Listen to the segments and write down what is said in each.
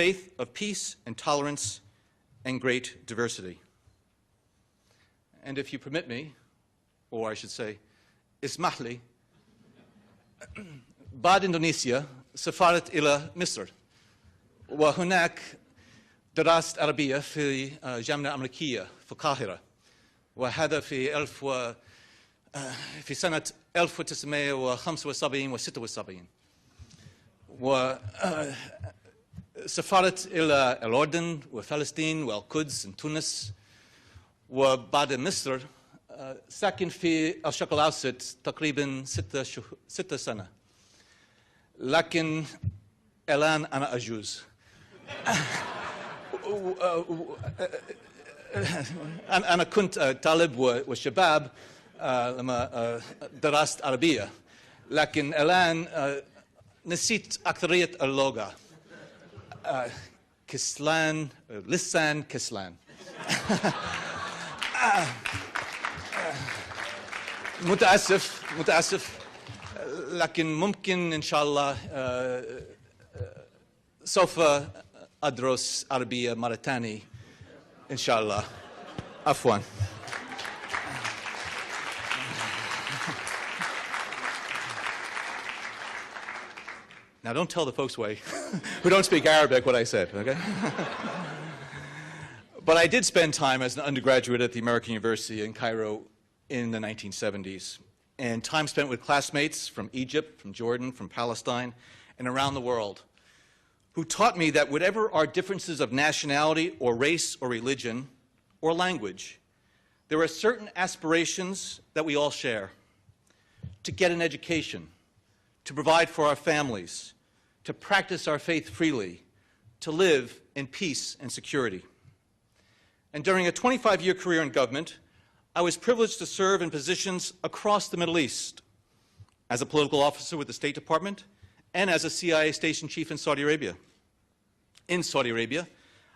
faith of peace and tolerance and great diversity. And if you permit me, or I should say, اسمح لي, بعد إندونيسيا سافرت إلى مصر، وهناك درست عربية في جامعة أمريكية في القاهرة، وهذا في سنة 1975 و 76. وسافرت إلى الأردن وفلسطين والقدس وتونس، وبعد مصر ساكن في الشرق الأوسط تقريبا 6 سنة، لكن الآن أنا أجوز. أنا كنت طالب وشباب لما درست عربية، لكن الآن نسيت أكثرية اللغة. كسلان، لسان كسلان. متأسف، لكن ممكن إن شاء الله سوف أدرس عربية مرة ثانية إن شاء الله. عفواً. Now, don't tell the folks who don't speak Arabic what I said, okay? But I did spend time as an undergraduate at the American University in Cairo in the 1970s, and time spent with classmates from Egypt, from Jordan, from Palestine, and around the world, who taught me that whatever our differences of nationality or race or religion or language, there are certain aspirations that we all share: to get an education, to provide for our families, to practice our faith freely, to live in peace and security. And during a 25-year career in government, I was privileged to serve in positions across the Middle East, as a political officer with the State Department and as a CIA station chief in Saudi Arabia. In Saudi Arabia,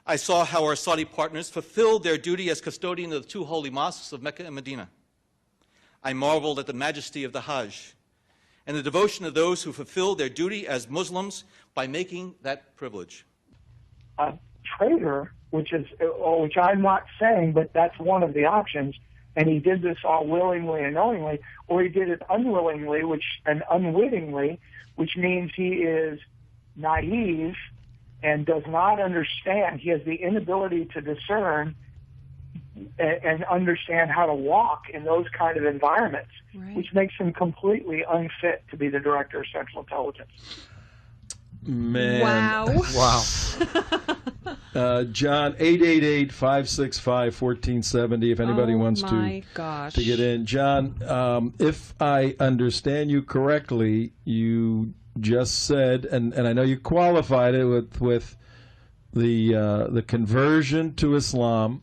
I saw how our Saudi partners fulfilled their duty as custodian of the 2 holy mosques of Mecca and Medina. I marveled at the majesty of the Hajj and the devotion of those who fulfill their duty as Muslims by making that privilege. A traitor, which I'm not saying, but that's one of the options, and he did this all willingly and knowingly, or he did it unwillingly and unwittingly, which means he is naive and does not understand. He has the inability to discern and understand how to walk in those kind of environments, right, which makes him completely unfit to be the director of Central Intelligence. Man. Wow. John, 888-565-1470 if anybody wants to get in. John, if I understand you correctly, you just said, and I know you qualified it with the conversion to Islam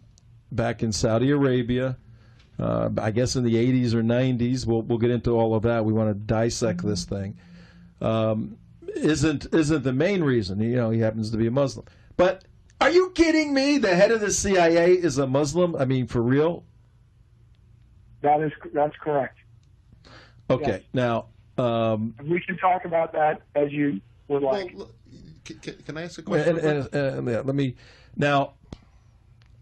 back in Saudi Arabia, I guess in the 80s or 90s. We'll get into all of that. We want to dissect this thing. Isn't the main reason. He happens to be a Muslim. But are you kidding me? The head of the CIA is a Muslim? I mean, for real? That's correct. Okay, yes. Now we can talk about that as you would like. Well, can I ask a question? Let me now.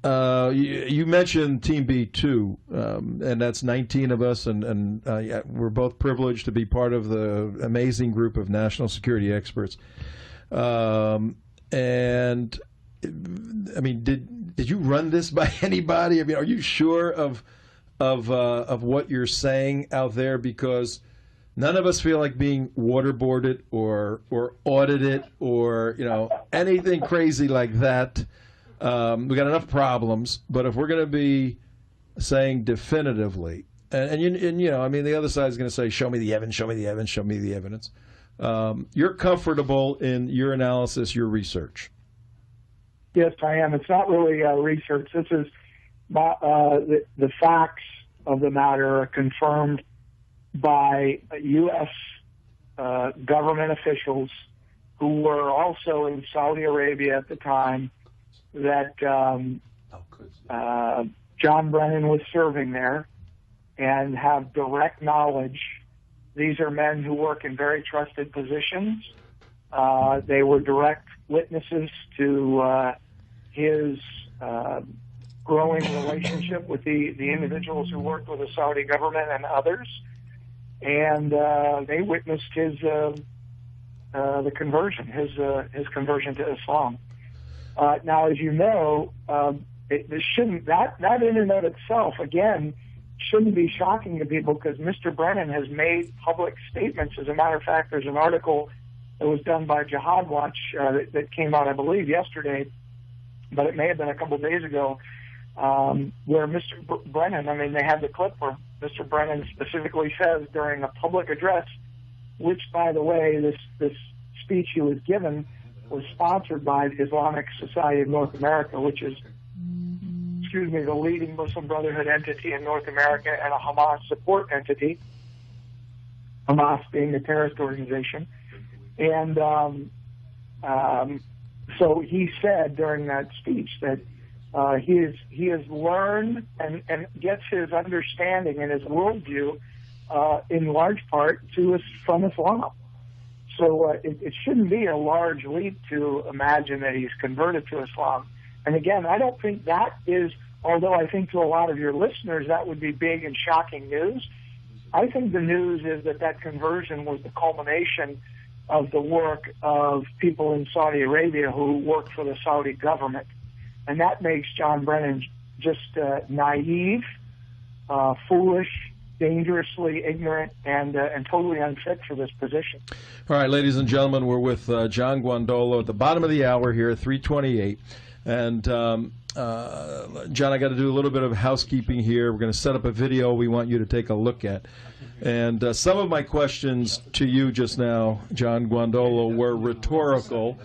You mentioned Team B2, and that's 19 of us, and we're both privileged to be part of the amazing group of national security experts. And I mean, did you run this by anybody? I mean, are you sure of what you're saying out there? Because none of us feel like being waterboarded or audited or anything crazy like that. We got enough problems, but if we're going to be saying definitively, and I mean, the other side is going to say, show me the evidence, show me the evidence, show me the evidence. You're comfortable in your analysis, your research. Yes, I am. It's not really research. This is the facts of the matter are confirmed by U.S. Government officials who were also in Saudi Arabia at the time that John Brennan was serving there, and have direct knowledge. These are men who work in very trusted positions. They were direct witnesses to his growing relationship with the individuals who worked with the Saudi government and others, and they witnessed his the conversion, his conversion to Islam. Now, as you know, this shouldn't, that in and of itself, again, shouldn't be shocking to people, because Mr. Brennan has made public statements. As a matter of fact, there's an article that was done by Jihad Watch that came out, I believe, yesterday, but it may have been a couple of days ago, where Mr. Brennan, I mean, they have the clip where Mr. Brennan specifically says during a public address, which, by the way, this speech he was given was sponsored by the Islamic Society of North America, which is, the leading Muslim Brotherhood entity in North America and a Hamas support entity, Hamas being a terrorist organization. And so he said during that speech that he has learned and gets his understanding and his worldview in large part from Islam. So it shouldn't be a large leap to imagine that he's converted to Islam. And again, I don't think that is, although I think to a lot of your listeners that would be big and shocking news, I think the news is that conversion was the culmination of the work of people in Saudi Arabia who worked for the Saudi government. And that makes John Brennan just naive, foolish, dangerously ignorant, and totally unfit for this position. All right, ladies and gentlemen, we're with John Guandolo at the bottom of the hour here at 3:28. And, John, I got to do a little bit of housekeeping here. We're going to set up a video we want you to take a look at. And some of my questions to you just now, John Guandolo, were rhetorical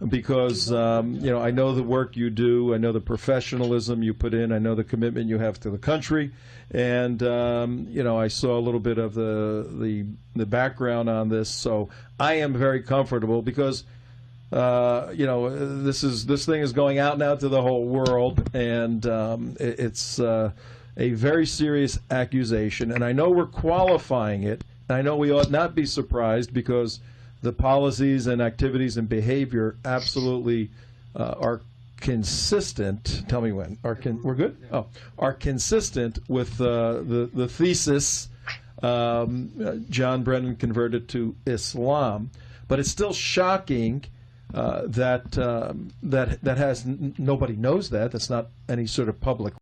because, I know the work you do. I know the professionalism you put in. I know the commitment you have to the country. And, I saw a little bit of the background on this. So I am very comfortable because this thing is going out now to the whole world, and it's a very serious accusation. And I know we're qualifying it. I know we ought not be surprised because the policies and activities and behavior absolutely are consistent. Tell me when. We're good? Oh, are consistent with the thesis. John Brennan converted to Islam, but it's still shocking. That has nobody knows that. That's not any sort of public